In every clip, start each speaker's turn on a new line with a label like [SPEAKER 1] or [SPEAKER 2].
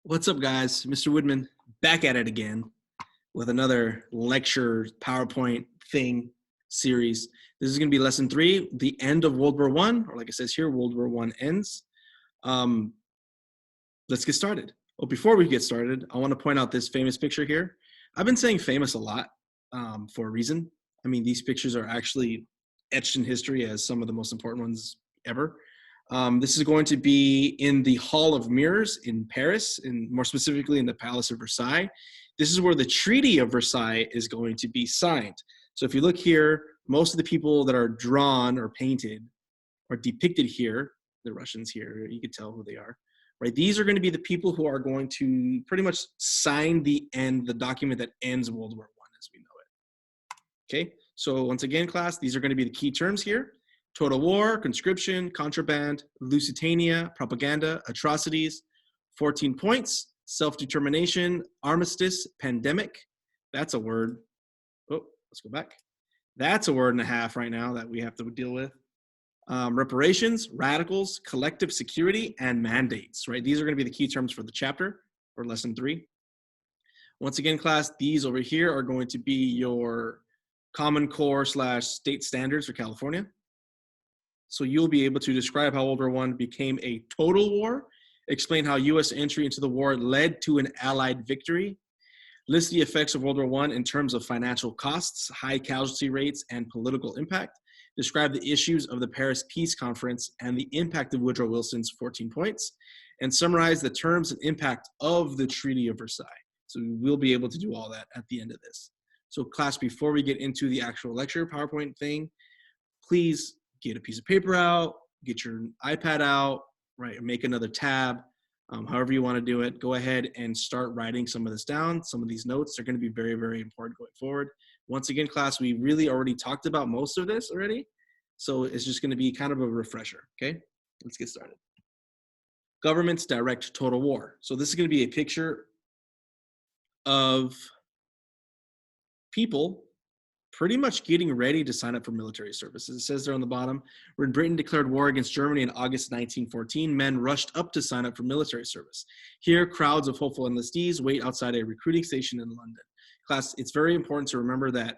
[SPEAKER 1] What's up, guys? Mr. Woodman back at it again with another lecture PowerPoint thing series. This is going to be lesson 3, the end of World War One, or like it says here, World War One ends. Um, let's get started. Well, before we get started, I want to point out this famous picture here. I've been saying famous a lot for a reason. I mean, these pictures are actually etched in history as some of the most important ones ever. This is going to be in the Hall of Mirrors in Paris, and more specifically in the Palace of Versailles. This is where the Treaty of Versailles is going to be signed. So if you look here, most of the people that are drawn or painted or depicted here, the Russians here, you can tell who they are, right? These are going to be the people who are going to pretty much sign the document that ends World War One as we know it. Okay, so once again, class, these are going to be the key terms here. Total war, conscription, contraband, Lusitania, propaganda, atrocities, 14 points, self-determination, armistice, pandemic. That's a word. Oh, let's go back. That's a word and a half right now that we have to deal with. Reparations, radicals, collective security, and mandates, right? These are going to be the key terms for the chapter or lesson 3. Once again, class, these over here are going to be your Common Core / state standards for California. So you'll be able to describe how World War I became a total war, explain how U.S. entry into the war led to an Allied victory, list the effects of World War I in terms of financial costs, high casualty rates, and political impact, describe the issues of the Paris Peace Conference and the impact of Woodrow Wilson's 14 points, and summarize the terms and impact of the Treaty of Versailles. So we'll be able to do all that at the end of this. So class, before we get into the actual lecture PowerPoint thing, please get a piece of paper out, get your iPad out, right, and make another tab. However you want to do it, go ahead and start writing some of this down. Some of these notes are going to be very, very important going forward. Once again, class, we really already talked about most of this already, so it's just going to be kind of a refresher, okay? Let's get started. Governments direct total war. So this is going to be a picture of people pretty much getting ready to sign up for military services. It says there on the bottom, when Britain declared war against Germany in August 1914, men rushed up to sign up for military service. Here, crowds of hopeful enlistees wait outside a recruiting station in London. Class, it's very important to remember that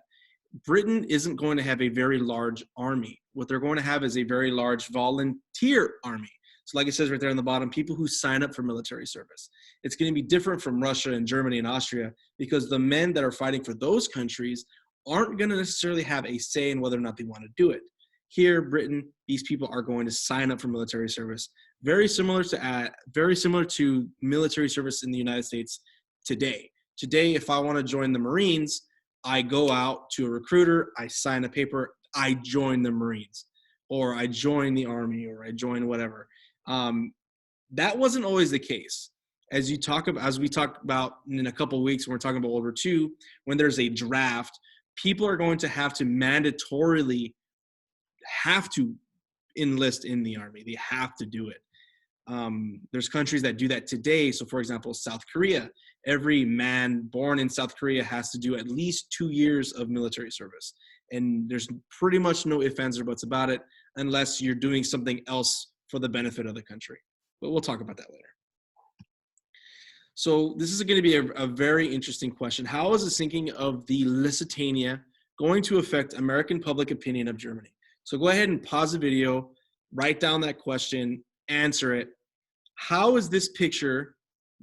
[SPEAKER 1] Britain isn't going to have a very large army. What they're going to have is a very large volunteer army. So like it says right there on the bottom, people who sign up for military service. It's going to be different from Russia and Germany and Austria because the men that are fighting for those countries aren't going to necessarily have a say in whether or not they want to do it. Here, Britain, these people are going to sign up for military service, very similar to military service in the United States today. Today, if I want to join the Marines, I go out to a recruiter, I sign a paper, I join the Marines, or I join the Army, or I join whatever. That wasn't always the case. As we talk about in a couple of weeks, when we're talking about World War II, when there's a draft, people are going to have to mandatorily have to enlist in the army. They have to do it. There's countries that do that today. So for example, South Korea, every man born in South Korea has to do at least 2 years of military service. And there's pretty much no ifs, ands, or buts about it unless you're doing something else for the benefit of the country. But we'll talk about that later. So this is going to be a very interesting question. How is the sinking of the Lusitania going to affect American public opinion of Germany? So go ahead and pause the video, write down that question, answer it. How is this picture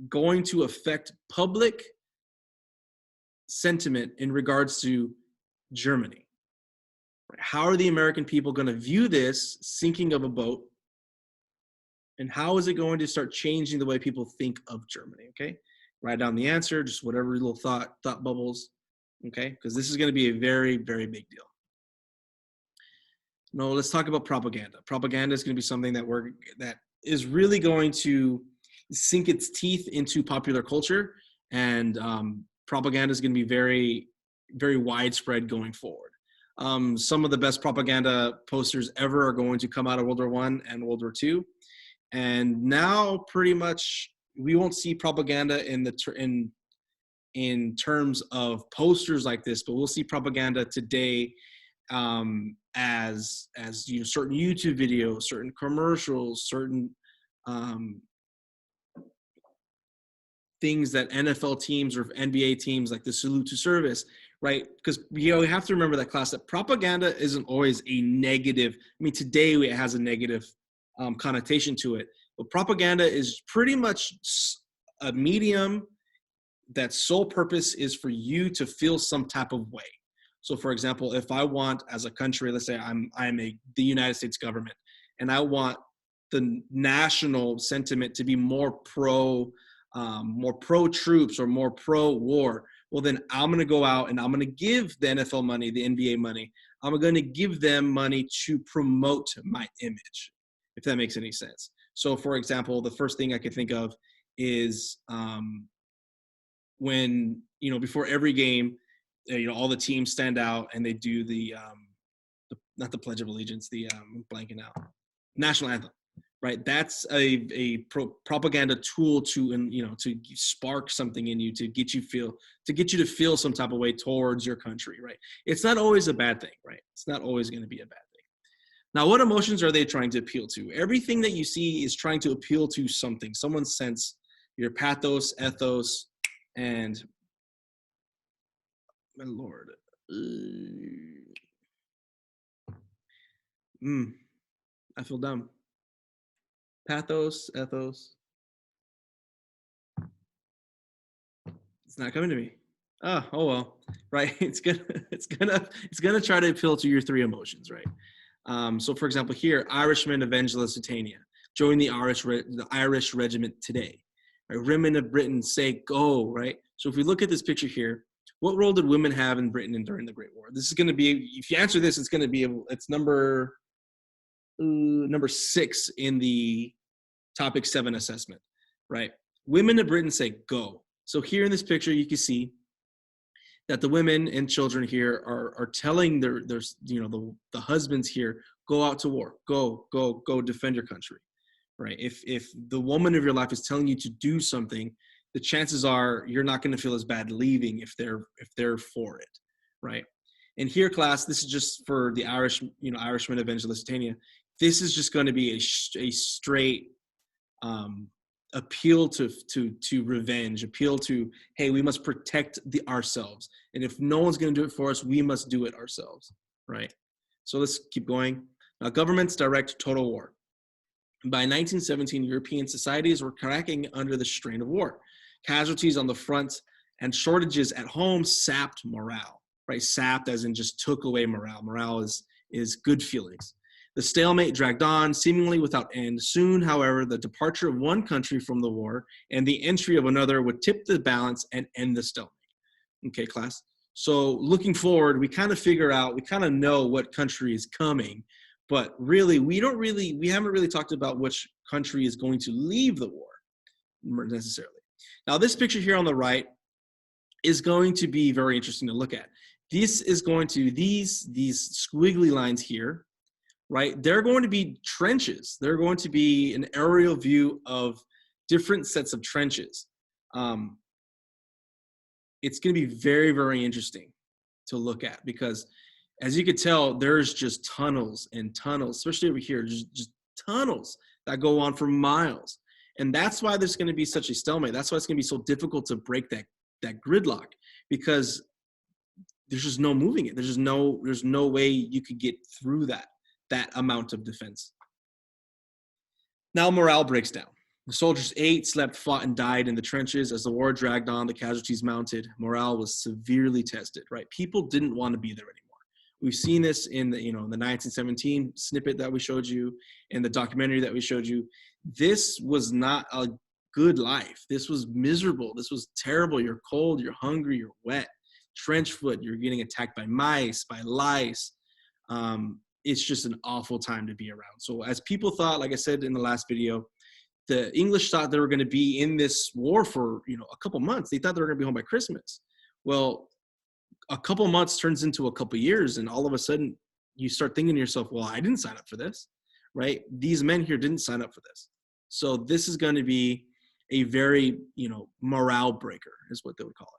[SPEAKER 1] going to affect public sentiment in regards to Germany? How are the American people going to view this sinking of a boat? And how is it going to start changing the way people think of Germany, okay? Write down the answer, just whatever little thought bubbles, okay? Because this is going to be a very, very big deal. No, let's talk about propaganda. Propaganda is going to be something that is really going to sink its teeth into popular culture, and propaganda is going to be very, very widespread going forward. Some of the best propaganda posters ever are going to come out of World War I and World War II. And now pretty much we won't see propaganda in terms of posters like this, but we'll see propaganda today as certain YouTube videos, certain commercials, certain things that NFL teams or NBA teams, like the salute to service, right? Because we have to remember that class, that propaganda isn't always a negative. I mean, today it has a negative connotation to it, but propaganda is pretty much a medium that sole purpose is for you to feel some type of way. So for example, if I want, as a country, let's say the United States government, and I want the national sentiment to be more pro troops or more pro war, well then I'm going to go out and I'm going to give the NFL money, the NBA money. I'm going to give them money to promote my image, if that makes any sense. So for example, the first thing I could think of is when, before every game, all the teams stand out and they do the not the Pledge of Allegiance, the blanking out, national anthem, right? That's a propaganda tool to spark something in you, to get you to feel some type of way towards your country, right? It's not always a bad thing, right? It's not always going to be a bad thing. Now, what emotions are they trying to appeal to? Everything that you see is trying to appeal to something, someone's sense, your pathos, ethos, and my Lord. I feel dumb. Pathos, ethos. It's not coming to me. Oh well, right. It's gonna try to appeal to your three emotions, right? So for example, here, Irishman avenge Lusitania. Join the Irish regiment today. Right? Women of Britain say go, right? So if we look at this picture here, what role did women have in Britain and during the Great War? This is going to be, if you answer this, it's number 6 in the topic 7 assessment, right? Women of Britain say go. So here in this picture, you can see that the women and children here are telling the husbands here, go out to war, go defend your country, right? If the woman of your life is telling you to do something, the chances are you're not going to feel as bad leaving if they're for it, right? And here, class, this is just for the Irishman avenge Lusitania. This is just going to be a straight appeal to revenge, appeal to, hey, we must protect ourselves, and if no one's going to do it for us, we must do it ourselves, right? So let's keep going. Now, governments direct total war. By 1917, European societies were cracking under the strain of war. Casualties on the front and shortages at home sapped morale, right? Sapped as in just took away morale. Morale is good feelings. The stalemate dragged on, seemingly without end. Soon, however, the departure of one country from the war and the entry of another would tip the balance and end the stalemate. Okay, class? So looking forward, we kind of know what country is coming, but really, we haven't really talked about which country is going to leave the war necessarily. Now, this picture here on the right is going to be very interesting to look at. This is going to, these squiggly lines here, right? They're going to be trenches. They're going to be an aerial view of different sets of trenches. It's going to be very, very interesting to look at because, as you could tell, there's just tunnels and tunnels, especially over here, just tunnels that go on for miles. And that's why there's going to be such a stalemate. That's why it's going to be so difficult to break that gridlock, because there's just no moving it. There's no way you could get through that amount of defense. Now morale breaks down. The soldiers ate, slept, fought, and died in the trenches. As the war dragged on, the casualties mounted. Morale was severely tested, right? People didn't want to be there anymore. We've seen this in the 1917 snippet that we showed you, and the documentary that we showed you. This was not a good life. This was miserable. This was terrible. You're cold, you're hungry, you're wet. Trench foot, you're getting attacked by mice, by lice. It's just an awful time to be around. So as people thought, like I said in the last video, the English thought they were going to be in this war for a couple months. They thought they were going to be home by Christmas. Well, a couple months turns into a couple years, and all of a sudden you start thinking to yourself, well, I didn't sign up for this, right? These men here didn't sign up for this. So this is going to be a very, morale breaker is what they would call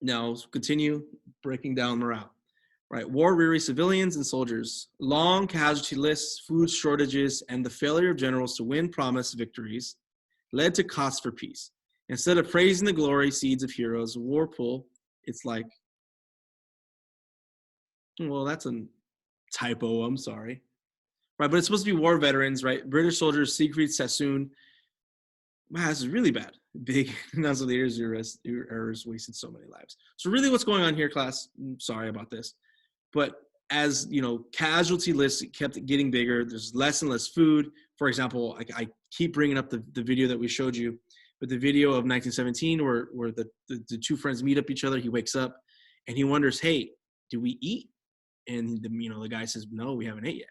[SPEAKER 1] it. Now, continue breaking down morale, right? War-weary civilians and soldiers, long casualty lists, food shortages, and the failure of generals to win promised victories led to costs for peace. Instead of praising the glory seeds of heroes, Warpole, it's like, well, that's a typo, I'm sorry. Right, but it's supposed to be war veterans, right? British soldiers, Siegfried Sassoon. Wow, this is really bad. Big Nazi leaders, your errors wasted so many lives. So really what's going on here, class, sorry about this, but as you know, casualty lists kept getting bigger. There's less and less food. For example, I keep bringing up the video that we showed you, but the video of 1917 where the two friends meet up each other. He wakes up and he wonders, hey, do we eat? And the guy says, no, we haven't ate yet,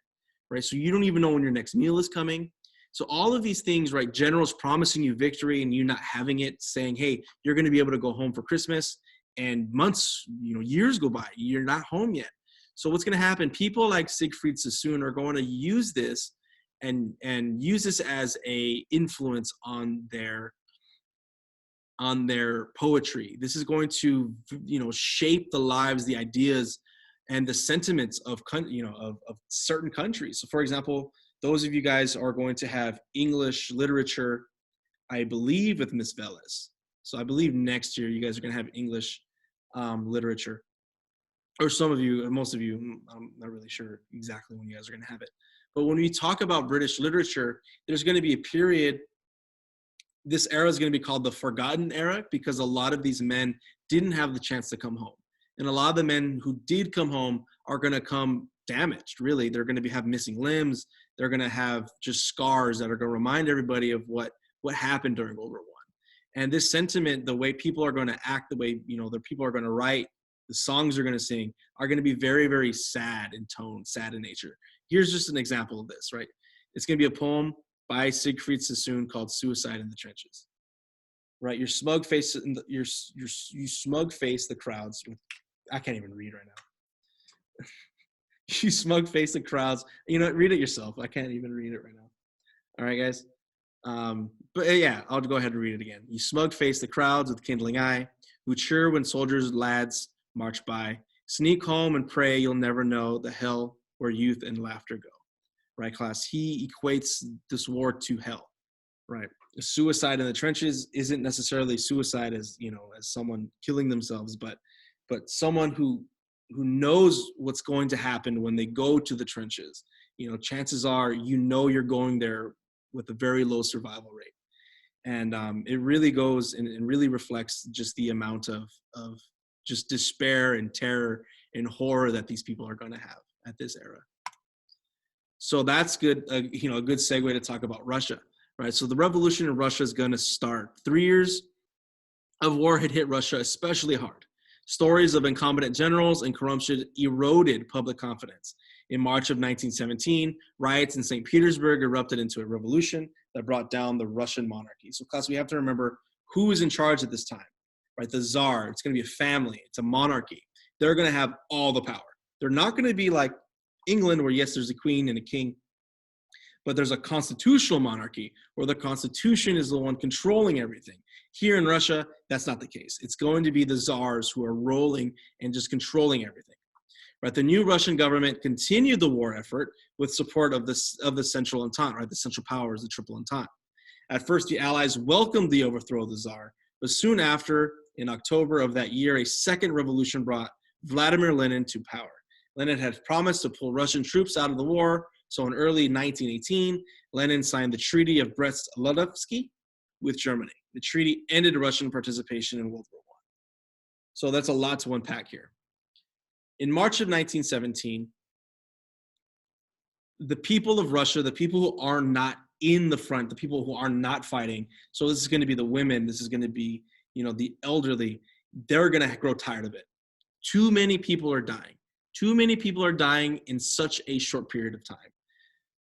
[SPEAKER 1] right? So you don't even know when your next meal is coming. So all of these things, right? Generals promising you victory and you not having it, saying, hey, you're going to be able to go home for Christmas, and months, years go by, you're not home yet. So what's going to happen? People like Siegfried Sassoon are going to use this and use this as a influence on their poetry. This is going to, shape the lives, the ideas, and the sentiments of certain countries. So for example, those of you guys are going to have English literature, I believe, with Miss Velez. So I believe next year you guys are going to have English literature. Or some of you, most of you, I'm not really sure exactly when you guys are going to have it. But when we talk about British literature, there's going to be a period. This era is going to be called the Forgotten Era because a lot of these men didn't have the chance to come home. And a lot of the men who did come home are going to come damaged, really. They're going to have missing limbs. They're going to have just scars that are going to remind everybody of what happened during World War I. And this sentiment, the way people are going to act, the way, the people are going to write, the songs they're going to sing are going to be very, very sad in tone, sad in nature. Here's just an example of this, right? It's going to be a poem by Siegfried Sassoon called Suicide in the Trenches. Right? You smug face the crowds. I can't even read right now. You smug face the crowds. Read it yourself. I can't even read it right now. All right, guys. But yeah, I'll go ahead and read it again. You smug face the crowds with kindling eye, who cheer when soldiers, lads march by. Sneak home and pray you'll never know the hell where youth and laughter go. Right, class? He equates this war to hell. Right? Suicide in the trenches isn't necessarily suicide as someone killing themselves, but someone who knows what's going to happen when they go to the trenches. Chances are you're going there with a very low survival rate. And it really goes and really reflects just the amount of just despair and terror and horror that these people are going to have at this era. So that's good, a good segue to talk about Russia, right? So the revolution in Russia is going to start. 3 years of war had hit Russia especially hard. Stories of incompetent generals and corruption eroded public confidence. In March of 1917, riots in St. Petersburg erupted into a revolution that brought down the Russian monarchy. So class, we have to remember who is in charge at this time, right? The Tsar. It's going to be a family. It's a monarchy. They're going to have all the power. They're not going to be like England, where yes, there's a queen and a king, but there's a constitutional monarchy where the constitution is the one controlling everything. Here in Russia, that's not the case. It's going to be the czars who are rolling and just controlling everything. Right? The new Russian government continued the war effort with support of the Central Entente, right? The Central Powers, the Triple Entente. At first, the Allies welcomed the overthrow of the Tsar, but soon after, in October of that year, a second revolution brought Vladimir Lenin to power. Lenin had promised to pull Russian troops out of the war, so in early 1918, Lenin signed the Treaty of Brest-Litovsk with Germany. The treaty ended Russian participation in World War I. So that's a lot to unpack here. In March of 1917, the people of Russia, the people who are not in the front, the people who are not fighting, so this is going to be the women, this is going to be, the elderly, they're going to grow tired of it. Too many people are dying. Too many people are dying in such a short period of time.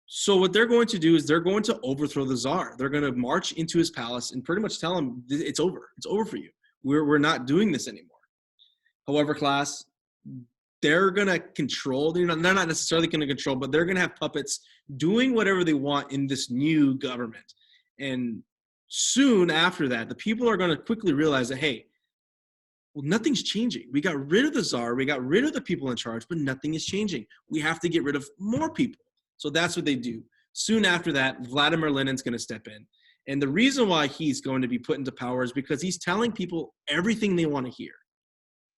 [SPEAKER 1] So what they're going to do is they're going to overthrow the Tsar. They're going to march into his palace and pretty much tell him, it's over. It's over for you. We're not doing this anymore. However, class, they're going to control, they're not necessarily going to control, but they're going to have puppets doing whatever they want in this new government. And soon after that, the people are going to quickly realize that, hey, well, nothing's changing. We got rid of the Tsar, we got rid of the people in charge, but nothing is changing. We have to get rid of more people. So that's what they do. Soon after that, Vladimir Lenin's going to step in. And the reason why he's going to be put into power is because he's telling people everything they want to hear.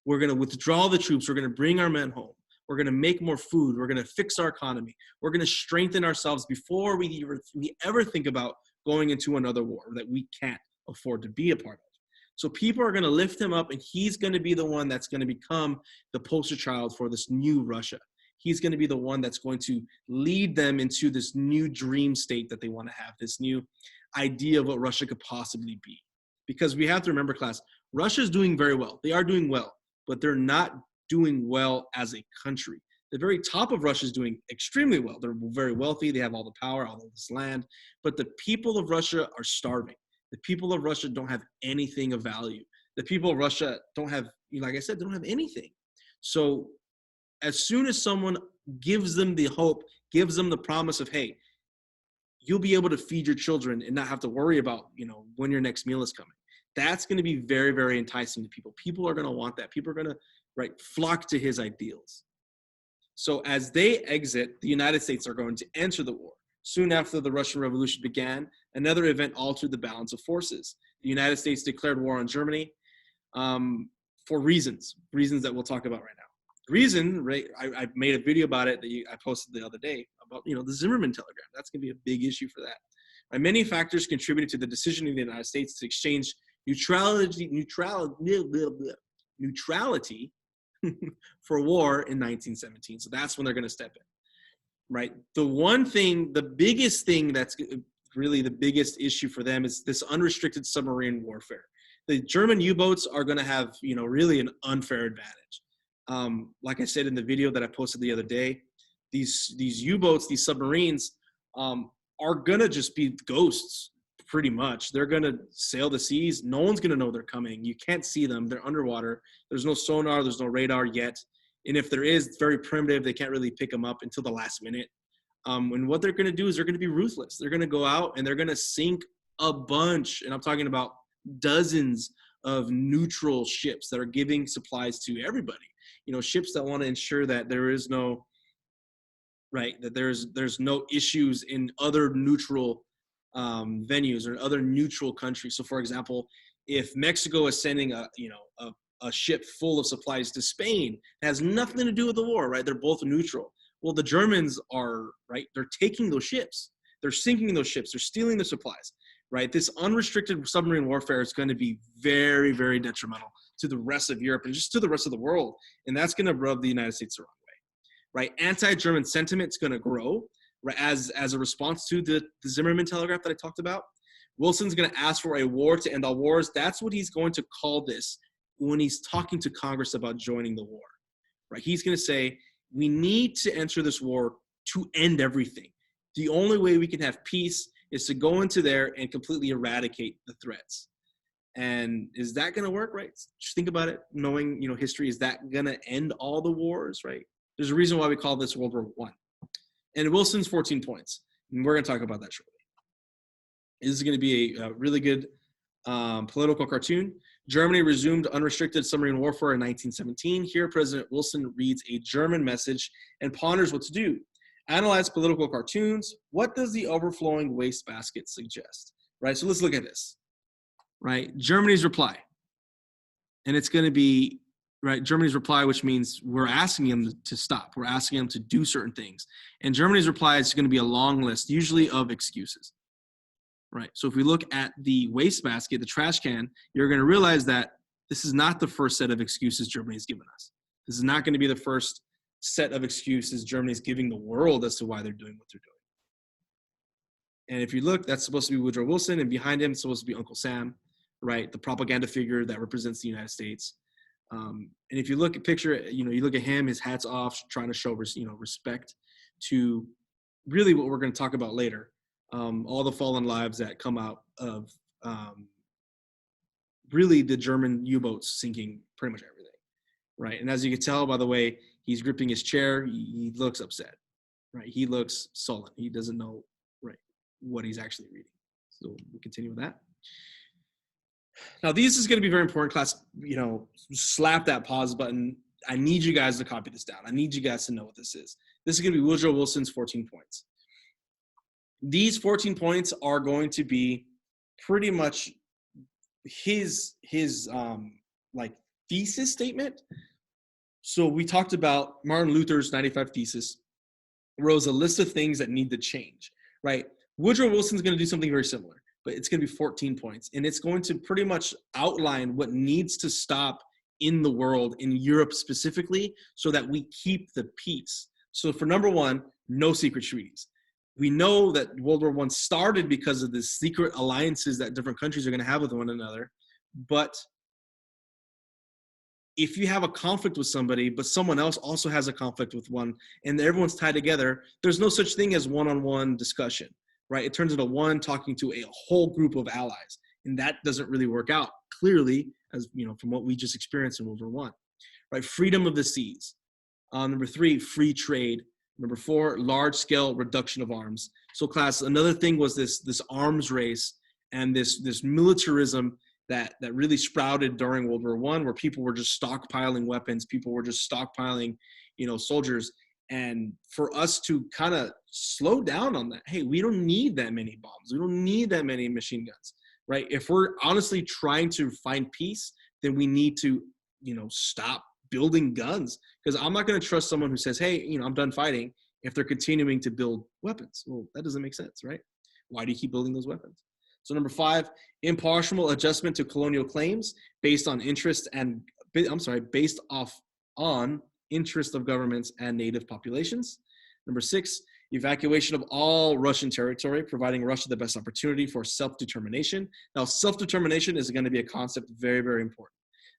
[SPEAKER 1] We're going to withdraw the troops. We're going to bring our men home. We're going to make more food. We're going to fix our economy. We're going to strengthen ourselves before we ever think about going into another war that we can't afford to be a part of. So people are going to lift him up, and he's going to be the one that's going to become the poster child for this new Russia. He's going to be the one that's going to lead them into this new dream state that they want to have, this new idea of what Russia could possibly be. Because we have to remember, class, Russia is doing very well. They are doing well, but they're not doing well as a country. The very top of Russia is doing extremely well. They're very wealthy. They have all the power, all of this land. But the people of Russia are starving. The people of Russia don't have anything of value. The people of Russia don't have, like I said, they don't have anything. So as soon as someone gives them the hope, gives them the promise of, hey, you'll be able to feed your children and not have to worry about, when your next meal is coming. That's going to be very, very enticing to people. People are going to want that. People are going to, flock to his ideals. So as they exit, the United States are going to enter the war. Soon after the Russian Revolution began, another event altered the balance of forces. The United States declared war on Germany for reasons that we'll talk about right now. The reason, I made a video about it that I posted the other day about, the Zimmerman telegram. That's going to be a big issue for that. Many factors contributed to the decision of the United States to exchange neutrality for war in 1917. So that's when they're going to step in. Right. The biggest thing that's really the biggest issue for them is this unrestricted submarine warfare. The German U-boats are going to have, really an unfair advantage. Like I said in the video that I posted the other day, these U-boats, these submarines are going to just be ghosts pretty much. They're going to sail the seas. No one's going to know they're coming. You can't see them. They're underwater. There's no sonar. There's no radar yet. And if there is, it's very primitive. They can't really pick them up until the last minute. And what they're going to do is they're going to be ruthless. They're going to go out and they're going to sink a bunch. And I'm talking about dozens of neutral ships that are giving supplies to everybody. Ships that want to ensure that there is no, that there's no issues in other neutral venues or other neutral countries. So, for example, if Mexico is sending a ship full of supplies to Spain, it has nothing to do with the war, right? They're both neutral. Well, the Germans are, they're taking those ships. They're sinking those ships. They're stealing the supplies, right? This unrestricted submarine warfare is going to be very, very detrimental to the rest of Europe and just to the rest of the world. And that's going to rub the United States the wrong way, right? Anti-German sentiment is going to grow, right, as a response to the Zimmerman telegraph that I talked about. Wilson's going to ask for a war to end all wars. That's what he's going to call this when he's talking to Congress about joining the war, right? He's going to say, we need to enter this war to end everything. The only way we can have peace is to go into there and completely eradicate the threats. And is that going to work, right? Just think about it, knowing, history. Is that going to end all the wars, right? There's a reason why we call this World War I. And Wilson's 14 points. And we're going to talk about that shortly. This is going to be a really good political cartoon. Germany resumed unrestricted submarine warfare in 1917. Here, President Wilson reads a German message and ponders what to do. Analyze political cartoons. What does the overflowing wastebasket suggest? Right, so let's look at this. Right, Germany's reply. And it's going to be, Germany's reply, which means we're asking them to stop. We're asking them to do certain things. And Germany's reply is going to be a long list, usually of excuses. Right. So if we look at the wastebasket, the trash can, you're going to realize that this is not the first set of excuses Germany's given us. This is not going to be the first set of excuses Germany's giving the world as to why they're doing what they're doing. And if you look, that's supposed to be Woodrow Wilson, and behind him it's supposed to be Uncle Sam, right? The propaganda figure that represents the United States. And if you look at you look at him, his hat's off, trying to show, respect to really what we're going to talk about later. All the fallen lives that come out of really the German U-boats sinking pretty much everything, right? And as you can tell by the way he's gripping his chair, he looks upset, right? He looks sullen. He doesn't know, what he's actually reading. So we continue with that. Now, this is going to be very important, class. Slap that pause button. I need you guys to copy this down. I need you guys to know what this is. This is going to be Woodrow Wilson's 14 points. These 14 points are going to be pretty much his like thesis statement. So we talked about Martin Luther's 95 Thesis, rose a list of things that need to change, right? Woodrow Wilson's going to do something very similar, but it's going to be 14 points. And it's going to pretty much outline what needs to stop in the world, in Europe specifically, so that we keep the peace. So for number one, no secret treaties. We know that World War I started because of the secret alliances that different countries are going to have with one another. But if you have a conflict with somebody, but someone else also has a conflict with one, and everyone's tied together, there's no such thing as one-on-one discussion, right? It turns into one talking to a whole group of allies, and that doesn't really work out clearly, as you know, from what we just experienced in World War I, right? Freedom of the seas. Number three, free trade. Number four, large-scale reduction of arms. So, class, another thing was this arms race and this militarism that really sprouted during World War I, where people were just stockpiling weapons, people were just stockpiling, soldiers. And for us to kind of slow down on that, hey, we don't need that many bombs, we don't need that many machine guns, right? If we're honestly trying to find peace, then we need to, stop building guns, because I'm not going to trust someone who says, hey, I'm done fighting, if they're continuing to build weapons. Well, that doesn't make sense, right? Why do you keep building those weapons? So number five, impartial adjustment to colonial claims based on based on interest of governments and native populations. Number six, evacuation of all Russian territory, providing Russia the best opportunity for self-determination. Now, self-determination is going to be a concept very, very important.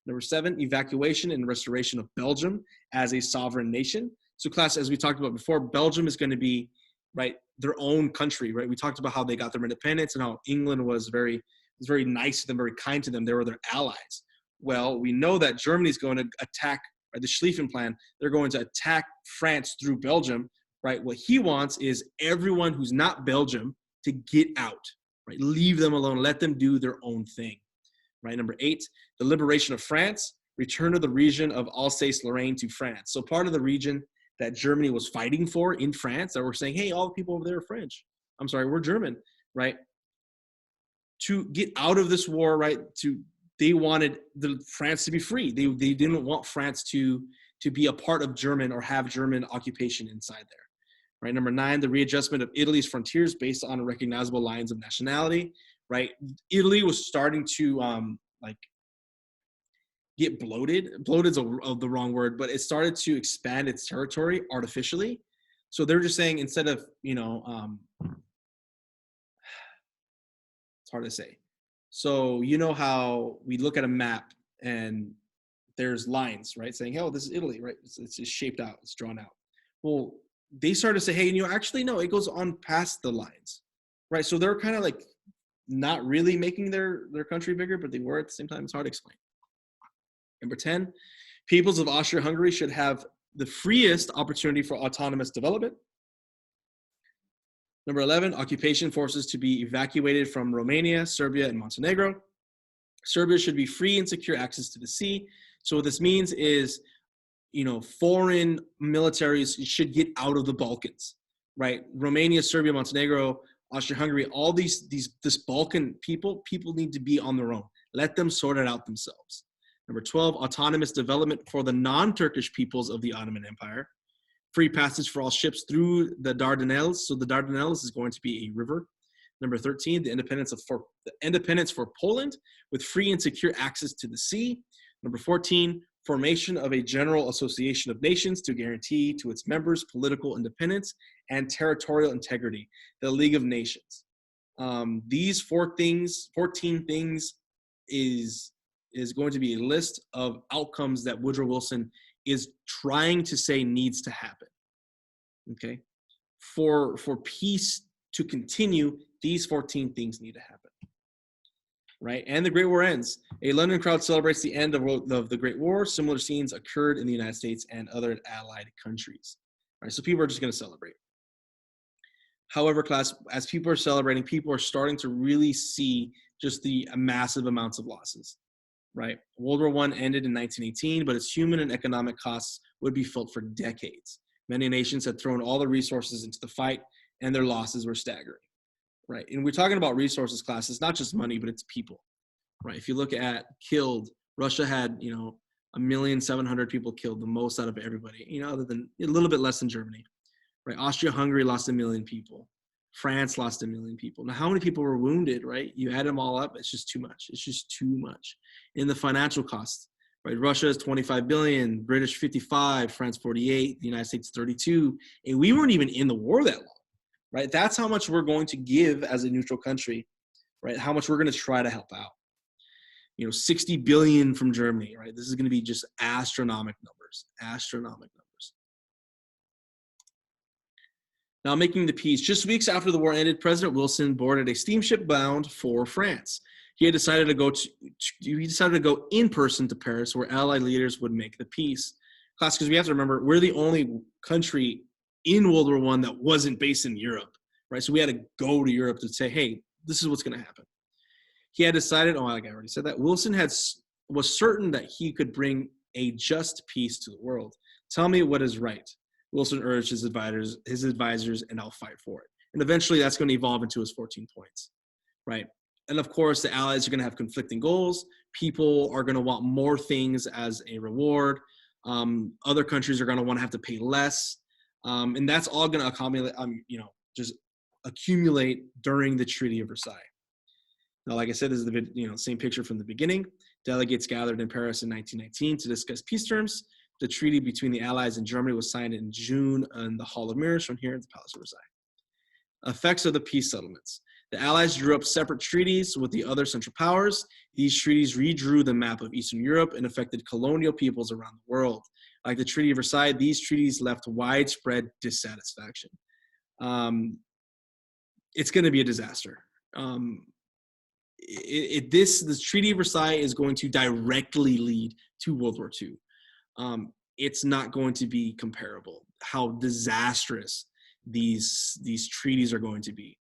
[SPEAKER 1] Number seven, evacuation and restoration of Belgium as a sovereign nation. So class, as we talked about before, Belgium is going to be, right, their own country, right? We talked about how they got their independence and how England was very nice to them, very kind to them. They were their allies. Well, we know that Germany is going to attack, right, the Schlieffen Plan. They're going to attack France through Belgium, right? What he wants is everyone who's not Belgium to get out, right? Leave them alone. Let them do their own thing, right? Number eight, the liberation of France, return of the region of Alsace-Lorraine to France. So part of the region that Germany was fighting for in France, that were saying, hey, all the people over there are French. I'm sorry, we're German, right? To get out of this war, right? They wanted France to be free. They didn't want France to be a part of German or have German occupation inside there, right? Number nine, the readjustment of Italy's frontiers based on recognizable lines of nationality, right? Italy was starting to get bloated. Bloated is the wrong word, but it started to expand its territory artificially. So they're just saying, instead of, it's hard to say. So how we look at a map and there's lines, right? Saying, oh, this is Italy, right? It's just shaped out, it's drawn out. Well, they started to say, hey, actually, no, it goes on past the lines, right? So they're kind of like not really making their country bigger, but they were at the same time. It's hard to explain. Number 10, peoples of Austria-Hungary should have the freest opportunity for autonomous development. Number 11, occupation forces to be evacuated from Romania, Serbia, and Montenegro. Serbia should be free and secure access to the sea. So what this means is, foreign militaries should get out of the Balkans, right? Romania, Serbia, Montenegro, Austria-Hungary, all this Balkan people need to be on their own. Let them sort it out themselves. Number 12, autonomous development for the non-Turkish peoples of the Ottoman Empire. Free passage for all ships through the Dardanelles. So the Dardanelles is going to be a river. Number 13, the independence for Poland with free and secure access to the sea. Number 14, formation of a general association of nations to guarantee to its members political independence and territorial integrity, the League of Nations. These 14 things is going to be a list of outcomes that Woodrow Wilson is trying to say needs to happen. Okay, for peace to continue, these 14 things need to happen, right? And the Great War ends. A London crowd celebrates the end of the Great War. Similar scenes occurred in the United States and other allied countries, right? So people are just going to celebrate. However, class, as people are celebrating, people are starting to really see just the massive amounts of losses, right? World War I ended in 1918, but its human and economic costs would be felt for decades. Many nations had thrown all the resources into the fight, and their losses were staggering, right? And we're talking about resources class. It's not just money, but it's people, right? If you look at killed, Russia had, 1,700,000 people killed, the most out of everybody, other than a little bit less than Germany, right? Austria-Hungary lost 1 million people. France lost 1 million people. Now, how many people were wounded, right? You add them all up, it's just too much. It's just too much. In the financial cost, right? Russia is 25 billion, British 55, France 48, the United States 32, and we weren't even in the war that long, right? That's how much we're going to give as a neutral country, right? How much we're going to try to help out. 60 billion from Germany, right? This is going to be just astronomical numbers. Now, making the peace. Just weeks after the war ended, President Wilson boarded a steamship bound for France. He had decided to go in person to Paris, where Allied leaders would make the peace. Class, because we have to remember, we're the only country in World War I that wasn't based in Europe, right? So we had to go to Europe to say, hey, this is what's going to happen. He had decided, like I already said that, Wilson was certain that he could bring a just peace to the world. Tell me what is right. Wilson urged his advisors, and I'll fight for it. And eventually that's going to evolve into his 14 points, right? And of course, the Allies are going to have conflicting goals. People are going to want more things as a reward. Other countries are going to want to have to pay less. And that's all going to accumulate during the Treaty of Versailles. Now, like I said, this is the same picture from the beginning. Delegates gathered in Paris in 1919 to discuss peace terms. The treaty between the Allies and Germany was signed in June in the Hall of Mirrors, shown here in the Palace of Versailles. Effects of the peace settlements. The Allies drew up separate treaties with the other Central Powers. These treaties redrew the map of Eastern Europe and affected colonial peoples around the world. Like the Treaty of Versailles, these treaties left widespread dissatisfaction. It's going to be a disaster. This Treaty of Versailles is going to directly lead to World War II. It's not going to be comparable how disastrous these treaties are going to be.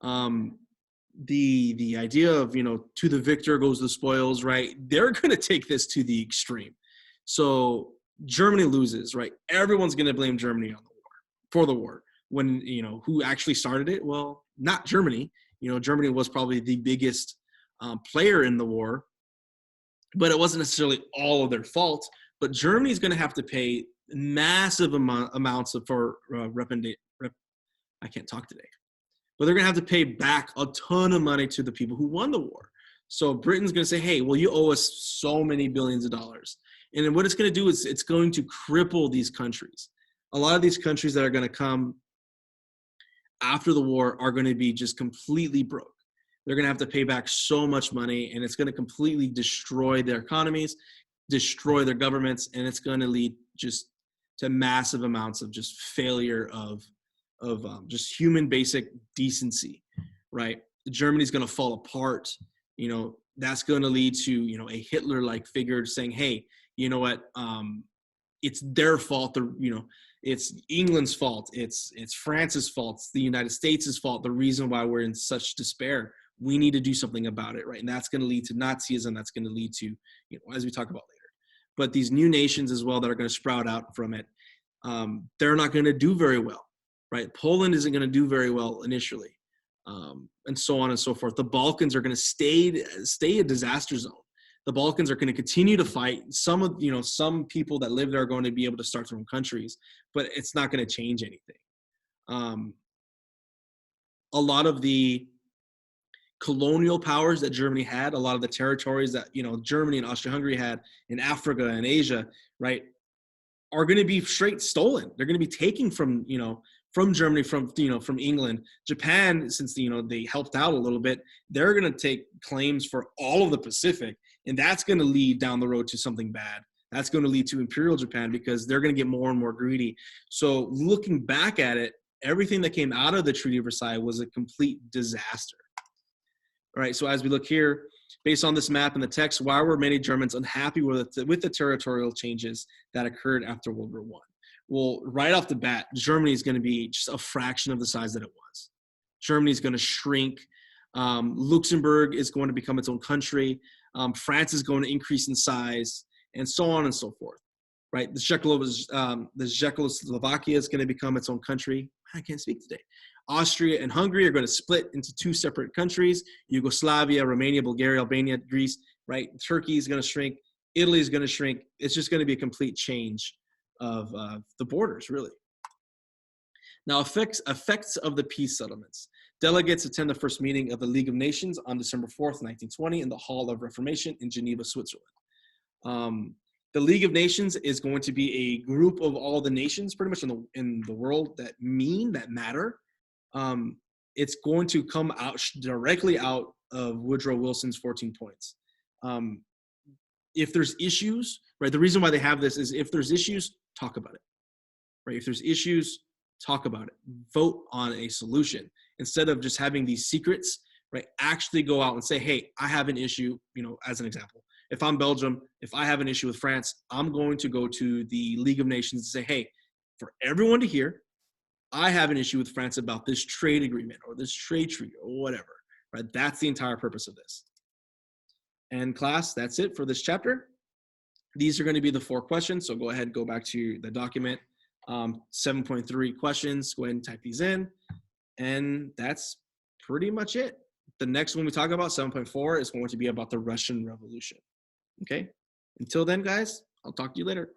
[SPEAKER 1] The idea of, to the victor goes the spoils, right? They're going to take this to the extreme. So Germany loses, right? Everyone's going to blame Germany for the war. When, who actually started it? Well, not Germany. Germany was probably the biggest player in the war, but it wasn't necessarily all of their fault. But Germany's going to have to pay massive amounts for I can't talk today. But they're going to have to pay back a ton of money to the people who won the war. So Britain's going to say, hey, well, you owe us so many billions of dollars. And then what it's going to do is it's going to cripple these countries. A lot of these countries that are going to come after the war are going to be just completely broke. They're going to have to pay back so much money, and it's going to completely destroy their economies, destroy their governments, and it's going to lead just to massive amounts of just failure of just human basic decency, right? Germany's going to fall apart. That's going to lead to, a Hitler-like figure saying, hey, you know what? It's their fault. It's England's fault. It's France's fault. It's the United States' fault. The reason why we're in such despair. We need to do something about it, right? And that's going to lead to Nazism. That's going to lead to, as we talk about later. But these new nations as well that are going to sprout out from it, they're not going to do very well, right? Poland isn't going to do very well initially, and so on and so forth. The Balkans are going to stay a disaster zone. The Balkans are going to continue to fight. Some people that live there are going to be able to start their own countries, but it's not going to change anything. A lot of the colonial powers that Germany had, a lot of the territories that, Germany and Austria-Hungary had in Africa and Asia, right, are going to be straight stolen. They're going to be taken from Germany, from England. Japan, since, they helped out a little bit, they're going to take claims for all of the Pacific. And that's going to lead down the road to something bad. That's going to lead to Imperial Japan because they're going to get more and more greedy. So looking back at it, everything that came out of the Treaty of Versailles was a complete disaster. All right, so as we look here, based on this map and the text, why were many Germans unhappy with the territorial changes that occurred after World War I? Well, right off the bat, Germany is going to be just a fraction of the size that it was. Germany is going to shrink. Luxembourg is going to become its own country. France is going to increase in size, and so on and so forth. Right? The Czechoslovakia is going to become its own country. I can't speak today. Austria and Hungary are going to split into two separate countries. Yugoslavia, Romania, Bulgaria, Albania, Greece, right? Turkey is going to shrink. Italy is going to shrink. It's just going to be a complete change of the borders, really. Now, effects of the peace settlements. Delegates attend the first meeting of the League of Nations on December 4th, 1920 in the Hall of Reformation in Geneva, Switzerland. The League of Nations is going to be a group of all the nations pretty much in the world that matter. It's going to come out directly out of Woodrow Wilson's 14 points. If there's issues, right, the reason why they have this is if there's issues, talk about it, right? If there's issues, talk about it, vote on a solution instead of just having these secrets, right? Actually go out and say, hey, I have an issue, as an example. If I'm Belgium, if I have an issue with France, I'm going to go to the League of Nations and say, hey, for everyone to hear, I have an issue with France about this trade agreement or this trade treaty or whatever, right? That's the entire purpose of this. And class, that's it for this chapter. These are going to be the 4 questions. So go ahead, go back to the document. 7.3 questions, go ahead and type these in. And that's pretty much it. The next one we talk about, 7.4, is going to be about the Russian Revolution. Okay? Until then, guys, I'll talk to you later.